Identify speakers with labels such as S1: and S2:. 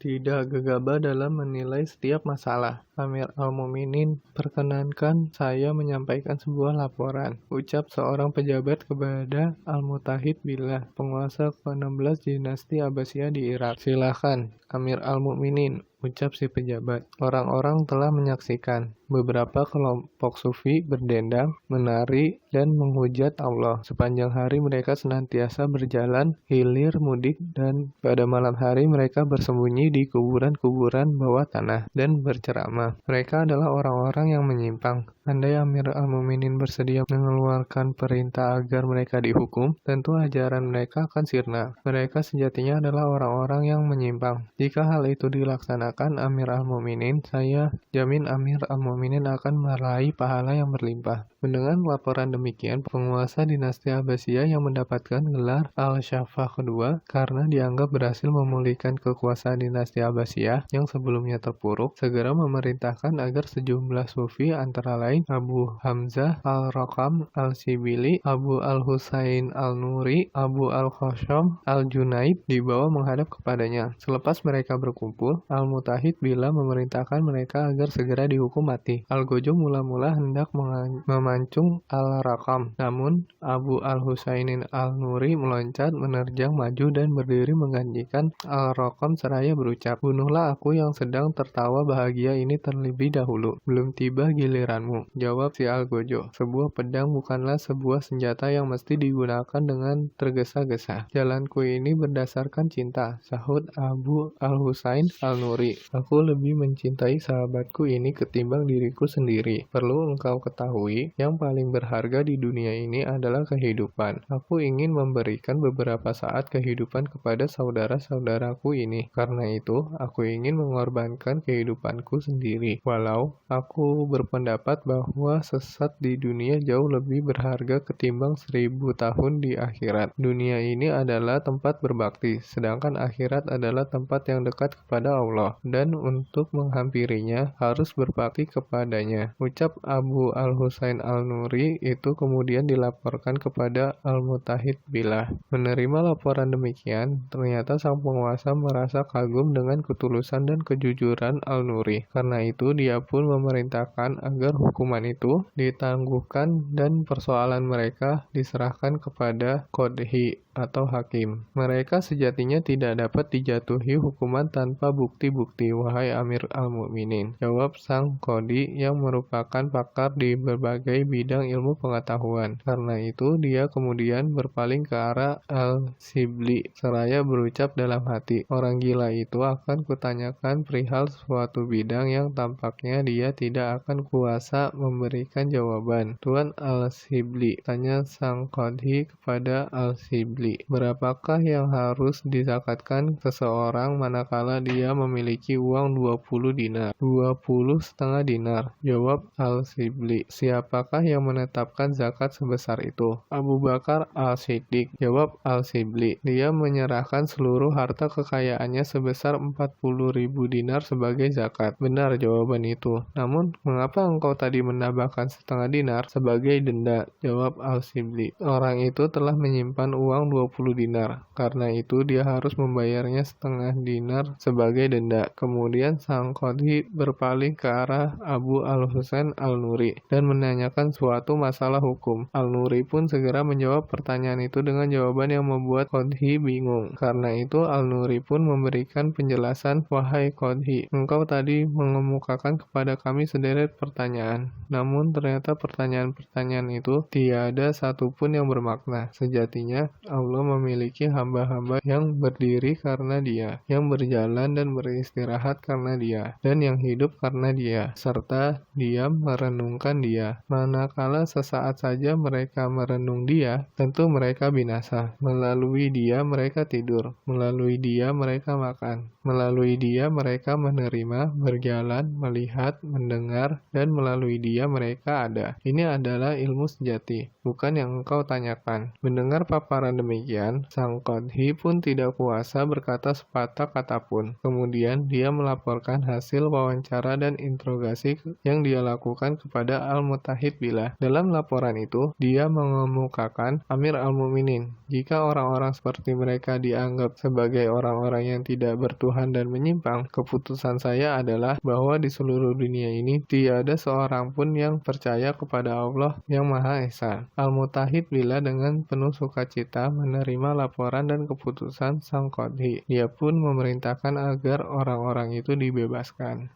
S1: tidak gegabah dalam menilai setiap masalah. Amir Al-Mukminin, perkenankan saya menyampaikan sebuah laporan. Ucap seorang pejabat kepada Al-Mutahid Billah, penguasa ke-16 dinasti Abbasiyah di Irak. Silakan, Amir Al-Mukminin, ucap si pejabat. Orang-orang telah menyaksikan beberapa kelompok sufi berdendang, menari, dan menghujat Allah. Sepanjang hari mereka senantiasa berjalan, hilir, mudik, dan pada malam hari mereka bersembunyi di kuburan-kuburan bawah tanah dan berceramah. Mereka adalah orang-orang yang menyimpang. Andai Amir Al-Mukminin bersedia mengeluarkan perintah agar mereka dihukum, tentu ajaran mereka akan sirna. Mereka sejatinya adalah orang-orang yang menyimpang. Jika hal itu dilaksanakan Amir Al-Mukminin, saya jamin Amir Al-Mukminin akan meraih pahala yang berlimpah. Mendengar laporan demikian, penguasa dinasti Abbasiyah yang mendapatkan gelar Al-Shafah kedua karena dianggap berhasil memulihkan kekuasaan dinasti Abbasiyah yang sebelumnya terpuruk, segera memerintahkan agar sejumlah sufi antara lain Abu Hamzah Al-Rakam Al-Sibili, Abu Al-Husain Al-Nuri, Abu Al-Khasham Al-Junaid dibawa menghadap kepadanya. Selepas mereka berkumpul, Al-Mutahid Billah memerintahkan mereka agar segera dihukum mati. Al-Gojo mula-mula hendak memancung Al-Rakam, namun Abu Al-Husainin Al-Nuri meloncat, menerjang maju dan berdiri menggantikan Al-Rakam seraya berucap, "Bunuhlah aku yang sedang tertawa bahagia ini terlebih dahulu. Belum tiba giliranmu," jawab si Al-Gojo. "Sebuah pedang bukanlah sebuah senjata yang mesti digunakan dengan tergesa-gesa. Jalanku ini berdasarkan cinta," sahut Abu Al-Husain Al-Nuri. "Aku lebih mencintai sahabatku ini ketimbang diriku sendiri. Perlu engkau ketahui, yang paling berharga di dunia ini adalah kehidupan. Aku ingin memberikan beberapa saat kehidupan kepada saudara-saudaraku ini. Karena itu, aku ingin mengorbankan kehidupanku sendiri. Walau aku berpendapat bahwa sesat di dunia jauh lebih berharga ketimbang 1000 tahun di akhirat. Dunia ini adalah tempat berbakti, sedangkan akhirat adalah tempat yang dekat kepada Allah, dan untuk menghampirinya harus berbakti kepadanya." Ucap Abu Al-Husain Al-Nuri itu kemudian dilaporkan kepada Al-Mutahid Billah. Menerima laporan demikian, ternyata sang penguasa merasa kagum dengan ketulusan dan kejujuran Al-Nuri. Karena itu, dia pun memerintahkan agar hukuman itu ditangguhkan dan persoalan mereka diserahkan kepada Qodhi atau hakim. "Mereka sejatinya tidak dapat dijatuhi hukuman tanpa bukti-bukti, wahai Amir Al-Mukminin," jawab sang Qodhi yang merupakan pakar di berbagai bidang ilmu pengetahuan. Karena itu, dia kemudian berpaling ke arah Al-Sibli seraya berucap dalam hati, "Orang gila itu akan kutanyakan perihal suatu bidang yang tampaknya dia tidak akan kuasa memberikan jawaban." "Tuan Al-Sibli," tanya sang Qodhi kepada Al-Sibli, "berapakah yang harus dizakatkan seseorang manakala dia memiliki uang 20 dinar?" 20,5 dinar, jawab Al-Sibli. "Siapakah yang menetapkan zakat sebesar itu?" "Abu Bakar Al-Siddiq," jawab Al-Sibli. "Dia menyerahkan seluruh harta kekayaannya sebesar 40.000 dinar sebagai zakat." "Benar jawaban itu. Namun, mengapa engkau tadi menambahkan setengah dinar sebagai denda?" jawab Al-Sibli. "Orang itu telah menyimpan uang 20 dinar. Karena itu dia harus membayarnya setengah dinar sebagai denda." Kemudian sang Qodhi berpaling ke arah Abu Al-Husain Al-Nuri dan menanyakan suatu masalah hukum. Al-Nuri pun segera menjawab pertanyaan itu dengan jawaban yang membuat Qodhi bingung. Karena itu Al-Nuri pun memberikan penjelasan, "Wahai Qodhi, engkau tadi mengemukakan kepada kami sederet pertanyaan. Namun ternyata pertanyaan-pertanyaan itu tiada satupun yang bermakna. Sejatinya Allah memiliki hamba-hamba yang berdiri karena Dia, yang berjalan dan beristirahat karena Dia, dan yang hidup karena Dia, serta diam merenungkan Dia. Manakala sesaat saja mereka merenung Dia, tentu mereka binasa. Melalui Dia mereka tidur, melalui Dia mereka makan, melalui Dia mereka menerima, berjalan, melihat, mendengar, dan melalui Dia mereka ada. Ini adalah ilmu sejati, bukan yang engkau tanyakan." Mendengar paparan demikian, demikian, sang qadhi pun tidak kuasa berkata sepatah kata pun. Kemudian dia melaporkan hasil wawancara dan interogasi yang dia lakukan kepada Al-Mutahid Billah. Dalam laporan itu, dia mengemukakan Amir al-Mukminin, jika orang-orang seperti mereka dianggap sebagai orang-orang yang tidak bertuhan dan menyimpang, keputusan saya adalah bahwa di seluruh dunia ini tiada seorang pun yang percaya kepada Allah yang Maha Esa. Al-Mutahid Billah dengan penuh sukacita menerima laporan dan keputusan sang qadhi. Dia pun memerintahkan agar orang-orang itu dibebaskan.